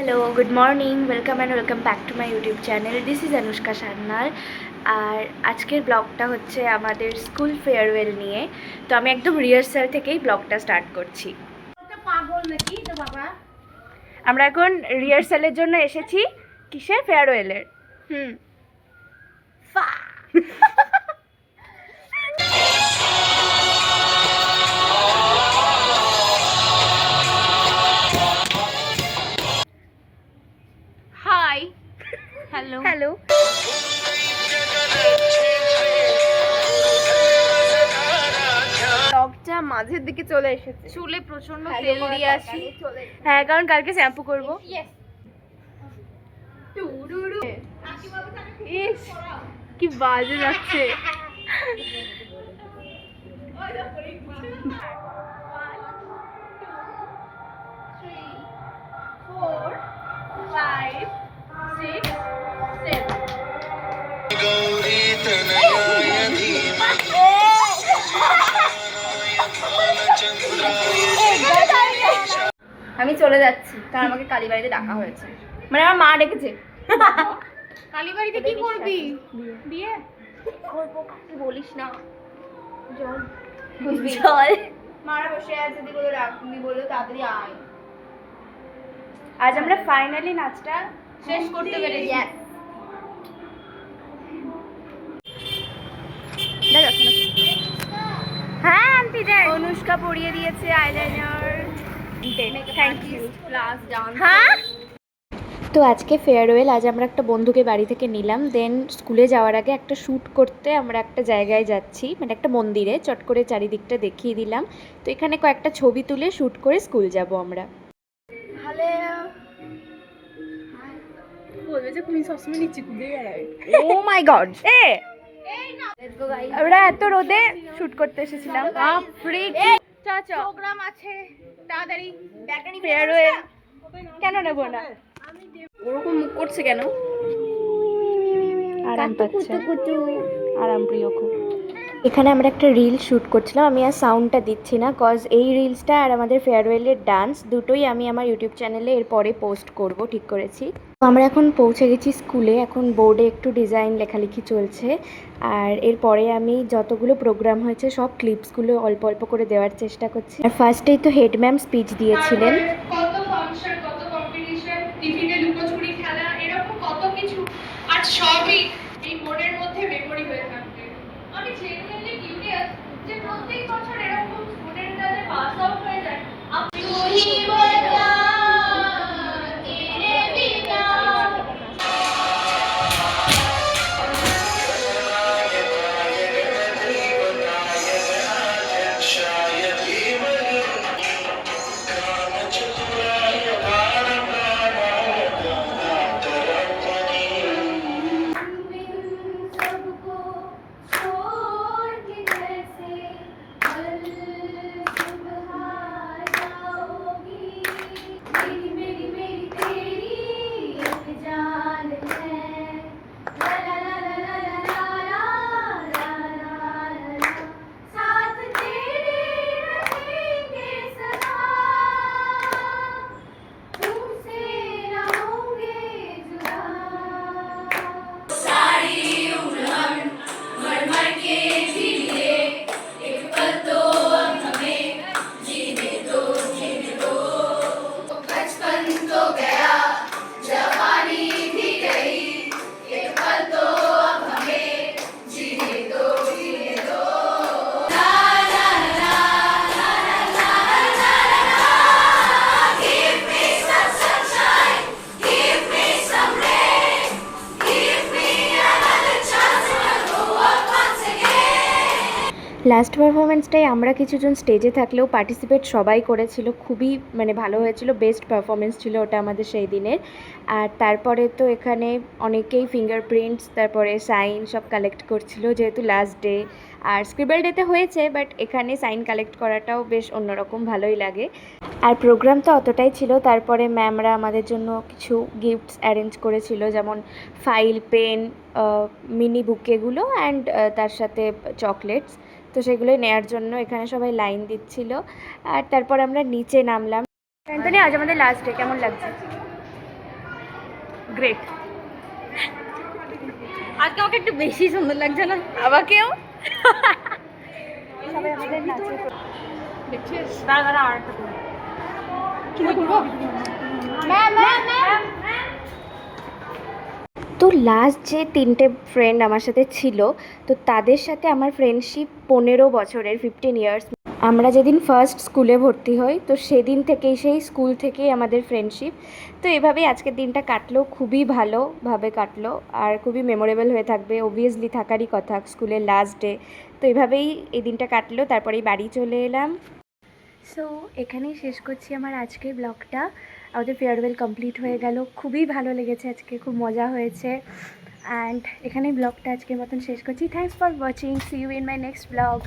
Hello, good morning, welcome back to my YouTube channel. This is Anushka Sanyal. আর আজকের ব্লগটা হচ্ছে আমাদের স্কুল ফেয়ারওয়েল নিয়ে। তো আমি একদম রিহার্সাল থেকেই ব্লগটা স্টার্ট করছি। আমরা এখন রিহার্সালের জন্য এসেছি। কিসের? ফেয়ারওয়েলের। Hi, hello hello. ব্লগটা মাঝের দিকে চলে এসেছে। চুলে প্রচন্ড তেল দিয়ে আসি। হ্যাঁ, কারণ কালকে শ্যাম্পু করবো। ইস, কি বাজে যাচ্ছে। আমি চলে যাচ্ছি, কারণ আমাকে কালীবাড়িতে ডাকা হয়েছে। মানে আমার মা ডেকেছে। কালীবাড়িতে কি করবি? বিয়ে করবো, কাকে বলিস না। জল চল। মারা বসে আছে, দি বলে রাখবি, বলে তাড়াতাড়ি আয়। আজ আমরা ফাইনালি নাচটা শেষ করতে পেরেছি। হ্যাঁ আন্টি, অনুষ্কা পরিয়ে দিয়েছে eyeliner. Thank you. Plus dance. হ্যাঁ, তো আজকে ফেয়ারওয়েল। আজ আমরা একটা বন্ধুকে বাড়ি থেকে নিলাম, দেন স্কুলে যাওয়ার আগে একটা শ্যুট করতে আমরা একটা জায়গায় যাচ্ছি, মানে একটা মন্দিরে। চট করে চারিদিকটা দেখিয়ে দিলাম। তো এখানে কয়েকটা ছবি তুলে শ্যুট করে স্কুল যাব আমরা। বলবে যে তুমি সবসময় নিচে কুদে বেড়াই। ও মাই গড, আমরা এত রোদে শ্যুট করতে এসেছিলাম। প্রোগ্রাম আছে তাড়াতাড়ি। ফেয়ারওয়েল কেন নেব না? ওরকম মুখ করছে কেন? আরাম পাচ্ছে, আরাম প্রিয় খুব। এখানে আমরা একটা রিল শ্যুট করছিলাম। আমি আর সাউন্ডটা দিচ্ছি না, কজ এই রিলসটা আর আমাদের ফেয়ারওয়েলের ডান্স দুটোই আমি আমার ইউটিউব চ্যানেলে এরপরে পোস্ট করব, ঠিক করেছি। তো আমরা এখন পৌঁছে গেছি স্কুলে। এখন বোর্ডে একটু ডিজাইন লেখালেখি চলছে। আর এরপরে আমি যতগুলো প্রোগ্রাম হয়েছে সব ক্লিপসগুলো অল্প অল্প করে দেওয়ার চেষ্টা করছি। আর ফার্স্টেই তো হেড ম্যাম স্পিচ দিয়েছিলেন। কত ফাংশন, কত কম্পিটিশন, টিফিনে লুকোচুরি খেলা, এরকম কত কিছু। আর সবই এই বোর্ডের মধ্যে মেমোরি হয়ে থাকবে। আমি জেনুইনলি কিউরিয়াস যে প্রত্যেক বছর এরকম স্টুডেন্টরা যে পাস আউট হয়ে যায়। আপনি ওই বলতা তেরে বিনা লাস্ট পারফরমেন্সটাই আমরা কিছুজন স্টেজে থাকলেও পার্টিসিপেট সবাই করেছিল। খুবই মানে ভালো হয়েছিল, বেস্ট পারফরমেন্স ছিল ওটা আমাদের সেই দিনের। আর তারপরে তো এখানে অনেকেই ফিঙ্গারপ্রিন্টস, তারপরে সাইন সব কালেক্ট করছিল, যেহেতু লাস্ট ডে। আর স্ক্রিবল ডেতে হয়েছে, বাট এখানে সাইন কালেক্ট করাটাও বেশ অন্যরকম, ভালোই লাগে। আর প্রোগ্রাম তো অতটাই ছিল। তারপরে ম্যামরা আমাদের জন্য কিছু গিফটস অ্যারেঞ্জ করেছিল, যেমন ফাইল, পেন, মিনি বুকেগুলো অ্যান্ড তার সাথে চকলেটস। তো সেগুলো নেওয়ার জন্য এখানে সবাই লাইন দিচ্ছিল। আর তারপর আমরা নিচে নামলাম। অ্যান্টনি, আজ আমাদের লাস্ট ডে, কেমন লাগছে? গ্রেট। আজকে আমাকে একটু বেশি সুন্দর লাগছে না? আমাকেও। সবাই আমাদের নাচে দেখছিস? দাঁড়া আর একটা কি করবো? তো লাস্ট যে 3টে ফ্রেন্ড আমার সাথে ছিল, তো তাদের সাথে আমার ফ্রেন্ডশিপ 15 বছরের, 15 ইয়ার্স। আমরা যেদিন ফার্স্ট স্কুলে ভর্তি হই, তো সেদিন থেকেই, সেই স্কুল থেকেই আমাদের ফ্রেন্ডশিপ। তো এভাবেই আজকের দিনটা কাটলো, খুবই ভালোভাবে কাটলো আর খুবই মেমোরেবল হয়ে থাকবে। অবভিয়াসলি থাকারই কথা, স্কুলের লাস্ট ডে। তো এভাবেই এই দিনটা কাটলো, তারপরেই বাড়ি চলে এলাম। সো এখানেই শেষ করছি আমার আজকের ব্লগটা। আমাদের ফেয়ারওয়েল কমপ্লিট হয়ে গেল, খুবই ভালো লেগেছে আজকে, খুব মজা হয়েছে। অ্যান্ড এখানেই ব্লগটা আজকের মতন শেষ করছি। Thanks for watching, see you in my next blog.